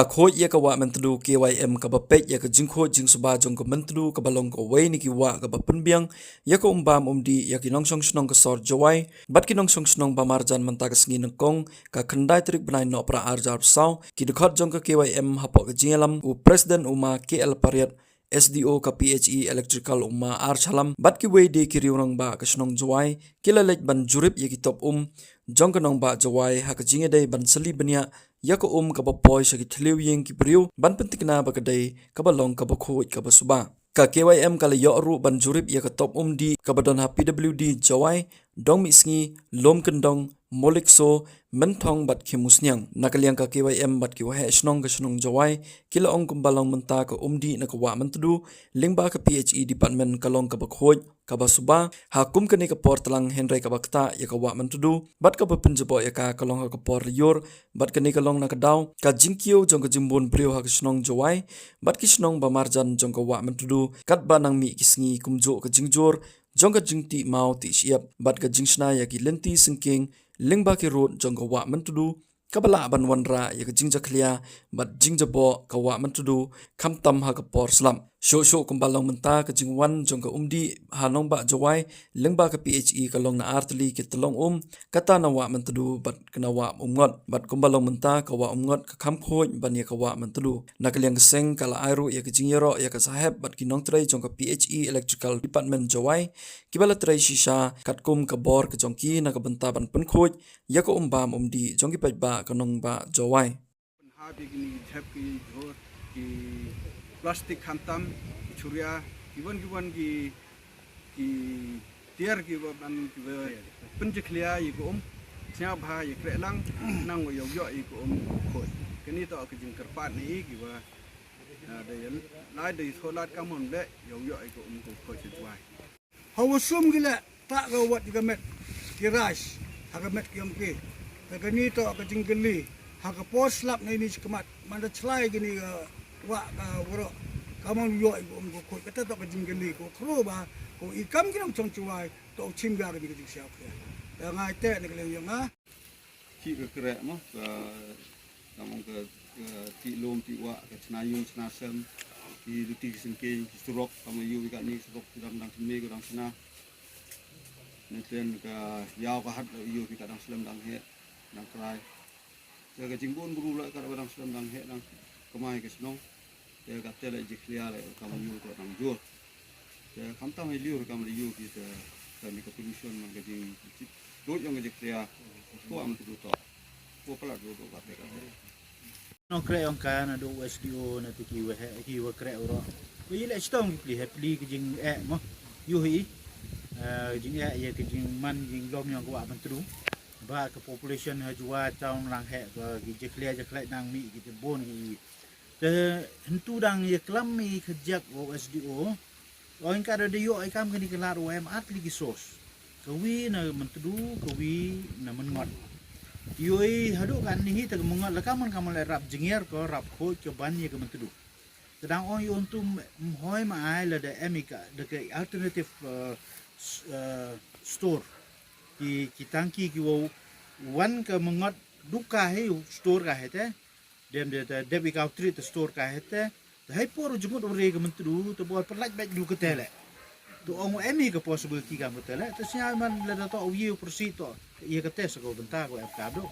ka khoj ya ka wa mentdu KYM ka bapet ya ka jingkho jingsuba jong ka mentdu ka balong ko wei ni ki wa ka bapenbiang ya ka umbam umdi ya ki nongsong snong ka sor jawai bat ki nongsong snong ba marjan menta ka sngi nangkong ka khandai trik banai no pra arjar saw ki dekhot jong ka KYM hapo ka jingalam u president uma KL Pariat SDO ka PHE electrical umma archalam bat ki wei de ki riurang ba ka snong jawai kilalek ban jurip ya ki top jong ka nong ba jawai ha ka jinge dei ban sali bania ya ka ka ba poi sa ki thliu yeng ki priu ban pentikna ba ka dei ka ba long ka ba khoi ka ba suba ka KYM ka le yo ru ban jurip ya ka top di ka ba don ha PWD jawai dong mi sngi lom kendong molikso mentong bat ki musnyang nakaliang ka KYM bat ki wahe snong ka snong jawai kila ong kumbalong menta ka di na ka wa mentudu lingba ka PHE department kalong ka ba khoi ka ba suba ha kum ka ni ka por talang henry ka bakta ya ka wa mentudu bat ka ba penjabo ya ka kalong ka por yor bat ka ni kalong na ka daw ka jingkio jong ka jimbon brio ha ka snong jawai bat ki snong ba marjan jong ka wa mentudu kat ba nang mi kisngi kumjo ka jingjor jong ka jingti mau ti siap bat ka jingsna ya ki lenti singking lingba ki road jong ka wa mentudu kabala ban wanra ya ka jingja khlia bat jingja bo ka wa mentudu kham tam ha ka por slam sho kumbalong menta ka jingwan jong ka umdi hanong ba jawai lingba ka PHE ka long na artli ki tlong kata na wa mentudu bat kana wa umngot bat kumbalong menta ka wa umngot ka kham khoj ban ya ka wa mentudu nakaliang seng kala airu ya ka jingyero ya ka saheb bat ki nong trai jong ka PHE electrical department jawai kibala trai shisha katkum ka bor ka jong ki na ka benta ban pen khoj ya ka umbam umdi jong ki ba ka nong ba jawai plastik hantam curia giwan ki tiar ki ban penjeklia yi ko sia bha yi krelang nang yo yo yi ko khoi kini to ke jing kerpat ni ki wa de lai de solat kamon le yo yo yi ko khoi chwai hawa sum gila tak ga wat ga met ki ras ha ga met ki ki kini to ke jing geli ha ga pos lap ni kemat manda chlai gini wa ka woro kamon yo ko ko kata to ka jingeli ko khro ba ko ikam kinam chong chuai to chim ga ga ji sia khe ya ngai te ne le yang a chi ka kre mo ka kamon ka ti lom ti wa ka chna yung chna sem ti ti singke surok kamon yu ga ni surok dang dang me ga dang chna ne ten ka yaw ka hat yu ka dang slam dang he dang krai ka jingbon buru la ka dang slam dang he dang kamai ke snong te ka tele jiklia le kam yu ko nang jor te kam ta mai liur kam yu ki te ni ka pollution man ga jing do yang ga jiklia ko am tu to ko pala do ba te ka no kre on ka na do SDO na ti ki wa kre oro ko yile stong pli he pli ki jing mo yu hi jing ye ki jing man jing lom yang ko am tu ba ka population ha jua taung lang he ko ki jiklia nang mi ki te bon ki ke hentu dang ye klami kejak SDO oin ka de yo ai kam kini kelar UMR pli ki sos kawi na mentudu kawi na mengot yoi hadu kan ni ta mengot la kaman kamal rap jingyer ko rap ko ke ban ye ke mentudu sedang on yo untum hoi ma ai la de emika de ke alternative store ki tangki ki wo wan ke mengot duka he store ka hete dem de bi ka treat the store ka hete hai por jumut ore ga mentru to bol perlaj baj du ketele to ong emi ka possibility ka metele to sia man le to wi proceed to ye ka tes ko benta ko ap ka do